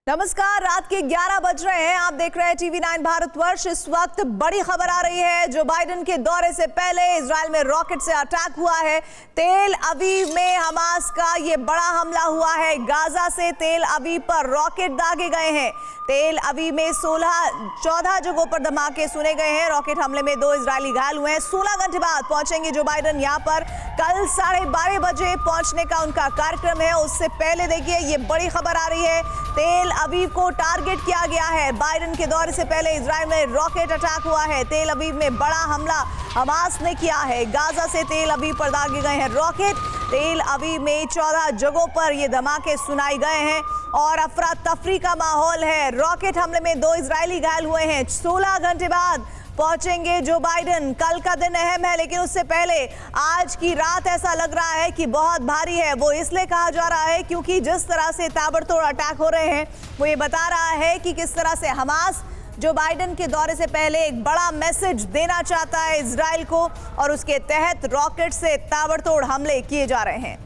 नमस्कार, रात के 11 बज रहे हैं। आप देख रहे हैं TV9 भारतवर्ष। इस वक्त बड़ी खबर आ रही है। जो बाइडेन के दौरे से पहले इजराइल में रॉकेट से अटैक हुआ है। तेल अवीव में हमास का ये बड़ा हमला हुआ है। गाजा से तेल अवीव पर रॉकेट दागे गए हैं। तेल अवीव में 14 जगहों पर धमाके सुने गए हैं। रॉकेट हमले में 2 इजरायली घायल हुए हैं। 16 घंटे बाद पहुंचेंगे जो बाइडेन यहाँ पर। कल 12:30 बजे पहुंचने का उनका कार्यक्रम है। उससे पहले देखिए ये बड़ी खबर आ रही है। तेल अवीव को टारगेट किया गया है। बाइडेन के दौरे से पहले इजराइल में रॉकेट अटैक हुआ है। तेल अवीव में बड़ा हमला हमास ने किया है। गाजा से तेल अवीव पर दागे गए हैं रॉकेट। तेल अवीव में 14 जगहों पर ये धमाके सुनाए गए हैं और अफरा तफरी का माहौल है। रॉकेट हमले में 2 इजरायली घायल हुए हैं। 16 घंटे बाद पहुंचेंगे जो बाइडेन। कल का दिन अहम है, लेकिन उससे पहले आज की रात ऐसा लग रहा है कि बहुत भारी है। वो इसलिए कहा जा रहा है क्योंकि जिस तरह से ताबड़तोड़ अटैक हो रहे हैं वो ये बता रहा है कि किस तरह से हमास जो बाइडेन के दौरे से पहले एक बड़ा मैसेज देना चाहता है इजराइल को, और उसके तहत रॉकेट से ताबड़तोड़ हमले किए जा रहे हैं।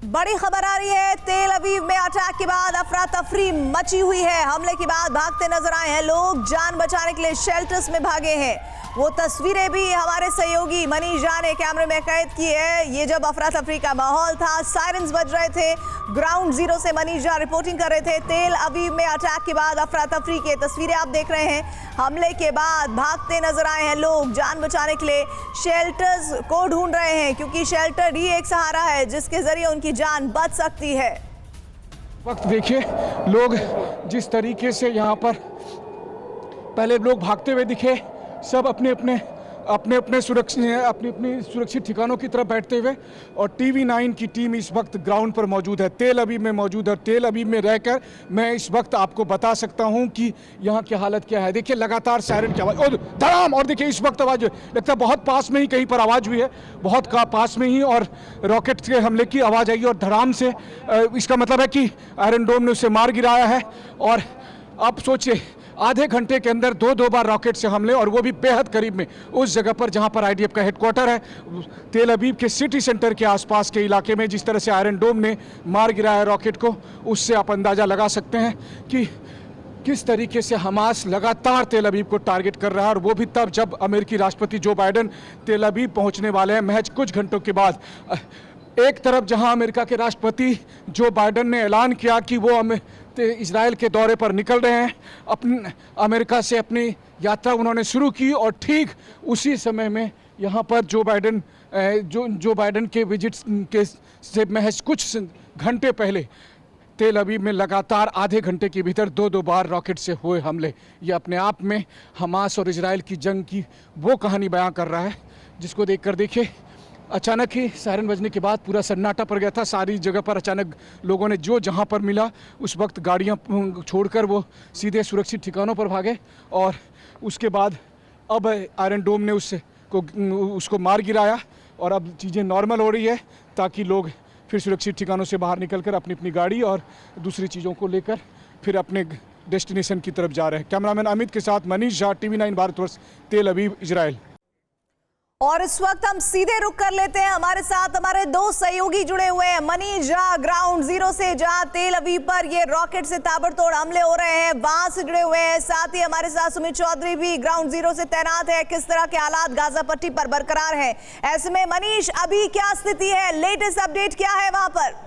बड़ी खबर आ रही है। तेल अवीव में अटैक के बाद अफरा तफरी मची हुई है। हमले के बाद भागते नजर आए हैं लोग। जान बचाने के लिए शेल्टर्स में भागे हैं। वो तस्वीरें भी हमारे सहयोगी मनीष झा ने कैमरे में कैद की है। ये जब अफरा तफरी का माहौल था, सायरन्स बज रहे थे। ग्राउंड जीरो से मनीष झा रिपोर्टिंग कर रहे थे। तेल अवीव में अटैक के बाद अफरा तफरी की तस्वीरें आप देख रहे हैं। हमले के बाद भागते नजर आए हैं लोग। जान बचाने के लिए शेल्टर्स को ढूंढ रहे हैं, क्योंकि शेल्टर ही एक सहारा है जिसके जरिए उनकी जान बच सकती है। वक्त देखिए लोग जिस तरीके से यहाँ पर पहले लोग भागते हुए दिखे, सब अपने अपने सुरक्षित ठिकानों की तरफ बैठते हुए, और TV9 की टीम इस वक्त ग्राउंड पर मौजूद है, तेल अवीव में मौजूद है। तेल अवीव में रहकर मैं इस वक्त आपको बता सकता हूं कि यहाँ की हालत क्या है। देखिए लगातार सायरन की आवाज़ और धड़ाम, और देखिए इस वक्त आवाज़ लगता है बहुत पास में ही कहीं पर आवाज़ हुई है, बहुत पास में ही, और रॉकेट के हमले की आवाज़ आई और धड़ाम से इसका मतलब है कि आयरन डोम ने उसे मार गिराया है। और आप सोचिए आधे घंटे के अंदर 2 बार रॉकेट से हमले, और वो भी बेहद करीब में, उस जगह पर जहां पर IDF का हेडक्वार्टर है, तेल अवीव के सिटी सेंटर के आसपास के इलाके में। जिस तरह से आयरन डोम ने मार गिराया रॉकेट को, उससे आप अंदाज़ा लगा सकते हैं कि किस तरीके से हमास लगातार तेल अवीव को टारगेट कर रहा है। और वो भी तब जब अमेरिकी राष्ट्रपति जो बाइडेन तेल अवीव पहुँचने वाले हैं महज कुछ घंटों के बाद। एक तरफ जहां अमेरिका के राष्ट्रपति जो बाइडेन ने ऐलान किया कि वो इजराइल के दौरे पर निकल रहे हैं, अपने अमेरिका से अपनी यात्रा उन्होंने शुरू की, और ठीक उसी समय में यहाँ पर जो बाइडेन के विजिट के से महज कुछ घंटे पहले तेल अवीव में लगातार आधे घंटे के भीतर 2 बार रॉकेट से हुए हमले। ये अपने आप में हमास और इजराइल की जंग की वो कहानी बयां कर रहा है, जिसको देखकर देखिए अचानक ही सायरन बजने के बाद पूरा सन्नाटा पड़ गया था। सारी जगह पर अचानक लोगों ने जो जहां पर मिला उस वक्त गाड़ियां छोड़कर वो सीधे सुरक्षित ठिकानों पर भागे, और उसके बाद अब आयरन डोम ने उसको मार गिराया, और अब चीज़ें नॉर्मल हो रही है, ताकि लोग फिर सुरक्षित ठिकानों से बाहर निकलकर अपनी गाड़ी और दूसरी चीज़ों को लेकर फिर अपने डेस्टिनेशन की तरफ जा रहे हैं। कैमरामैन अमित के साथ मनीष झा, TV9 भारतवर्ष, तेल अवीव, इजराइल। और इस वक्त हम सीधे रुक कर लेते हैं। हमारे साथ हमारे 2 सहयोगी जुड़े हुए हैं। मनीष झा ग्राउंड जीरो से, जहां तेल अवीव पर ये रॉकेट से ताबड़तोड़ हमले हो रहे हैं, वहां से जुड़े हुए हैं। साथ ही हमारे साथ सुमित चौधरी भी ग्राउंड जीरो से तैनात है। किस तरह के हालात गाजा पट्टी पर बरकरार हैं, ऐसे में मनीष अभी क्या स्थिति है, लेटेस्ट अपडेट क्या है वहां पर?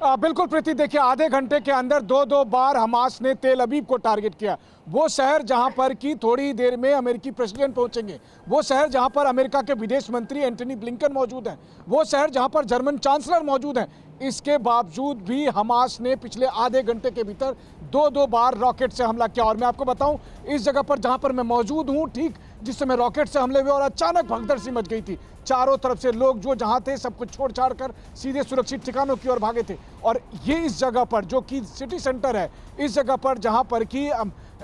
बिल्कुल प्रीति, देखिए आधे घंटे के अंदर 2 बार हमास ने तेल अवीव को टारगेट किया। वो शहर जहां पर कि थोड़ी देर में अमेरिकी प्रेसिडेंट पहुंचेंगे, वो शहर जहां पर अमेरिका के विदेश मंत्री एंटनी ब्लिंकन मौजूद हैं, वो शहर जहां पर जर्मन चांसलर मौजूद हैं, इसके बावजूद भी हमास ने पिछले आधे घंटे के भीतर 2 बार रॉकेट से हमला किया। और मैं आपको बताऊं, इस जगह पर जहां पर मैं मौजूद हूं, ठीक जिस समय रॉकेट से हमले हुए और अचानक भगदड़ सी मच गई थी, चारों तरफ से लोग जो जहां थे सब कुछ छोड़ छाड़ कर सीधे सुरक्षित ठिकानों की ओर भागे थे। और ये इस जगह पर जो कि सिटी सेंटर है, इस जगह पर जहां पर कि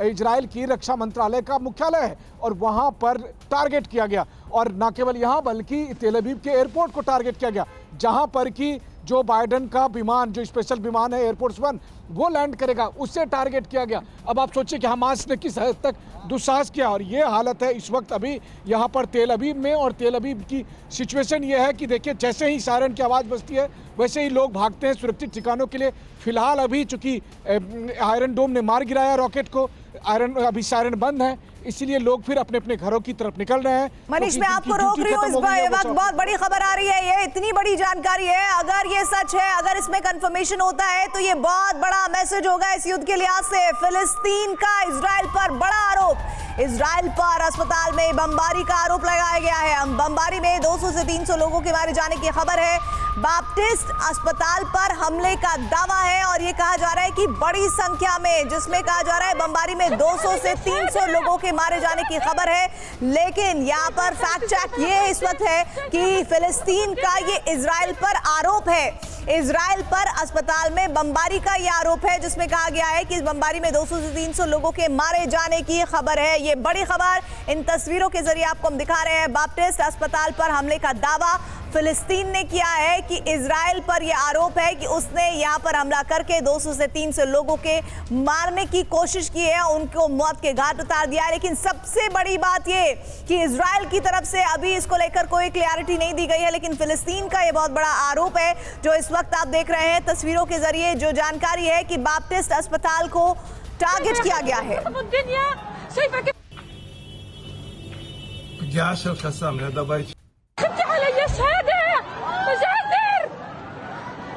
इजराइल की रक्षा मंत्रालय का मुख्यालय है, और वहां पर टारगेट किया गया। और न केवल यहाँ बल्कि तेल अवीव के एयरपोर्ट को टारगेट किया गया, जहाँ पर कि जो बाइडेन का विमान, जो स्पेशल विमान है एयरफोर्स वन, वो लैंड करेगा, उससे टारगेट किया गया। अब आप सोचिए कि हमास ने किस हद तक दुस्साहस किया। और ये हालत है इस वक्त अभी यहाँ पर तेल अवीव में। और तेल अवीव की सिचुएशन ये है कि देखिए, जैसे ही सायरन की आवाज़ बजती है वैसे ही लोग भागते हैं सुरक्षित ठिकानों के लिए। फिलहाल अभी चूंकि आयरन डोम ने मार गिराया रॉकेट को, अभी सायरन बंद है, इसीलिए लोग फिर अपने अपने घरों की तरफ निकल रहे हैं। मनीष, मैं आपको रोक रही हूँ, इस वक्त बहुत बड़ी खबर आ रही है, ये इतनी बड़ी जानकारी है, अगर ये सच है, अगर इसमें कंफर्मेशन होता है तो ये बहुत बड़ा मैसेज होगा इस युद्ध के लिहाज से। फिलिस्तीन का इजराइल पर बड़ा आरोप, इजराइल पर अस्पताल में बमबारी का आरोप लगाया गया है। बमबारी में 200 से 300 लोगों के मारे जाने की खबर है। बाप्टिस्ट अस्पताल पर हमले का दावा है और ये कहा जा रहा है कि बड़ी संख्या में, जिसमें कहा जा रहा है बमबारी में 200 से 300 लोगों के मारे जाने की खबर है। लेकिन यहाँ पर फैक्ट चेक ये इस वक्त है कि फिलिस्तीन का ये इजराइल पर आरोप है, इजराइल पर अस्पताल में बमबारी का ये आरोप है, जिसमें कहा गया है कि इस बमबारी में 200 से 300 लोगों के मारे जाने की खबर है। ये बड़ी खबर इन तस्वीरों के जरिए आपको हम दिखा रहे हैं। बाप्टिस्ट अस्पताल पर हमले का दावा फिलिस्तीन ने किया है कि इजराइल पर यह आरोप है कि उसने यहां पर हमला करके 200 से 300 लोगों के मारने की कोशिश की है, उनको मौत के घाट उतार दिया है। लेकिन सबसे बड़ी बात यह कि इजराइल की तरफ से अभी इसको लेकर कोई क्लैरिटी नहीं दी गई है, लेकिन फिलिस्तीन का यह बहुत बड़ा आरोप है जो इस वक्त आप देख रहे हैं तस्वीरों के जरिए। जो जानकारी है कि बाप्टिस्ट अस्पताल को टारगेट किया गया है।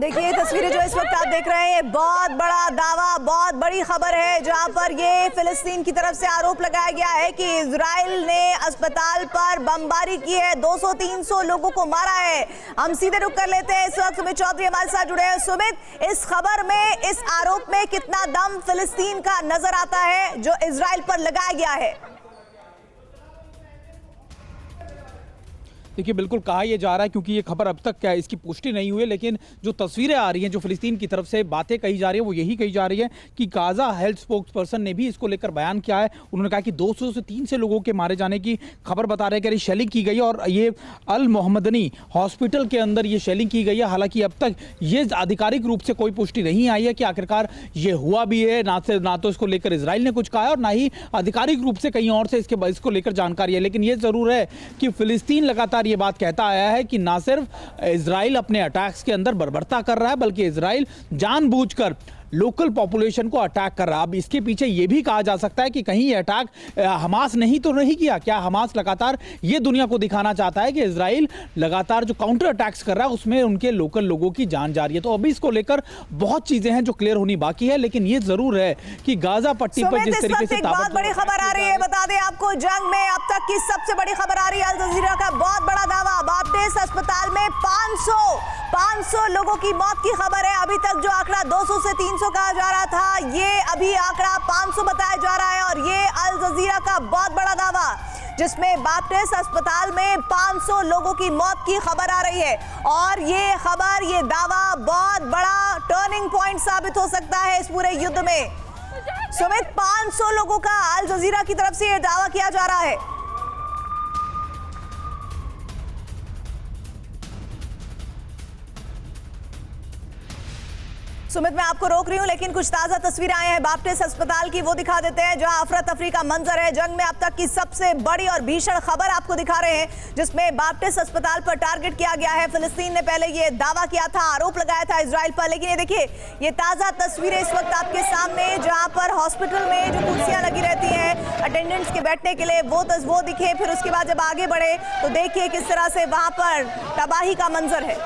देखिए तस्वीरें जो इस वक्त आप देख रहे हैं, बहुत बड़ा दावा, बहुत बड़ी खबर है, जहां पर ये फिलिस्तीन की तरफ से आरोप लगाया गया है कि इजराइल ने अस्पताल पर बमबारी की है, 200-300 लोगों को मारा है। हम सीधे रुक कर लेते हैं, इस वक्त सुमित चौधरी हमारे साथ जुड़े हैं। सुमित, इस खबर में, इस आरोप में कितना दम फिलिस्तीन का नजर आता है जो इजराइल पर लगाया गया है? देखिए, बिल्कुल कहा यह जा रहा है, क्योंकि ये खबर अब तक क्या इसकी पुष्टि नहीं हुई है, लेकिन जो तस्वीरें आ रही हैं, जो फिलिस्तीन की तरफ से बातें कही जा रही है, वो यही कही जा रही है कि गाजा हेल्थ स्पोक्स पर्सन ने भी इसको लेकर बयान किया है। उन्होंने कहा कि 200 से 300 लोगों के मारे जाने की खबर बता रहे हैं कि शेलिंग की गई है और ये अल मोहम्मदनी हॉस्पिटल के अंदर ये शेलिंग की गई है। हालांकि अब तक ये आधिकारिक रूप से कोई पुष्टि नहीं आई है कि आखिरकार ये हुआ भी है, ना तो इसको लेकर इसराइल ने कुछ कहा है और ना ही आधिकारिक रूप से कहीं और से इसको लेकर जानकारी है। लेकिन ये जरूर है कि फिलिस्तीन लगातार ये बात कहता आया है कि ना सिर्फ इजराइल अपने अटैक्स के अंदर बर्बरता कर रहा है, बल्कि इजराइल जानबूझकर लोकल पॉपुलेशन को अटैक कर रहा है। अब इसके पीछे यह भी कहा जा सकता है कि कहीं ये अटैक हमास नहीं तो नहीं किया। क्या हमास लगातार ये दुनिया को दिखाना चाहता है कि इजराइल लगातार जो काउंटर अटैक्स कर रहा है उसमें उनके लोकल लोगों की जान जा रही है? तो अभी इसको लेकर बहुत चीजें हैं जो क्लियर होनी बाकी है, लेकिन ये जरूर है कि गाजा पट्टी पर जिस तरीके से बहुत बड़ी खबर आ रही है, बता दें आपको, जंग में अब तक की सबसे बड़ी खबर आ रही है। अल जजीरा का बहुत बड़ा दावा, बाप्टिस्ट अस्पताल में 500 लोगों की मौत की खबर है। अभी तक जो आंकड़ा 200 से 300 कहा जा रहा था, ये अभी आंकड़ा 500 बताया जा रहा है। और ये अल जजीरा का बहुत बड़ा दावा, जिसमें बाप्टिस्ट अस्पताल में 500 लोगों की मौत की खबर आ रही है। और ये खबर, ये दावा बहुत बड़ा टर्निंग पॉइंट साबित हो सकता है इस पूरे युद्ध में। सुमित, 500 लोगों का अल जजीरा की तरफ से यह दावा किया जा रहा है। सुमित, मैं आपको रोक रही हूं, लेकिन कुछ ताजा तस्वीरें आई हैं बाप्टिस्ट अस्पताल की, वो दिखा देते हैं, जहां अफरा तफरी का मंजर है। जंग में अब तक की सबसे बड़ी और भीषण खबर आपको दिखा रहे हैं, जिसमें बाप्टिस्ट अस्पताल पर टारगेट किया गया है। फिलिस्तीन ने पहले ये दावा किया था, आरोप लगाया था इजराइल पर, लेकिन ये देखिए, ये ताजा तस्वीरें इस वक्त आपके सामने, जहां पर हॉस्पिटल में जो कुर्सियां लगी रहती हैं अटेंडेंट्स के बैठने के लिए, वो दिखे। फिर उसके बाद जब आगे बढ़े तो देखिए किस तरह से वहां पर तबाही का मंजर है।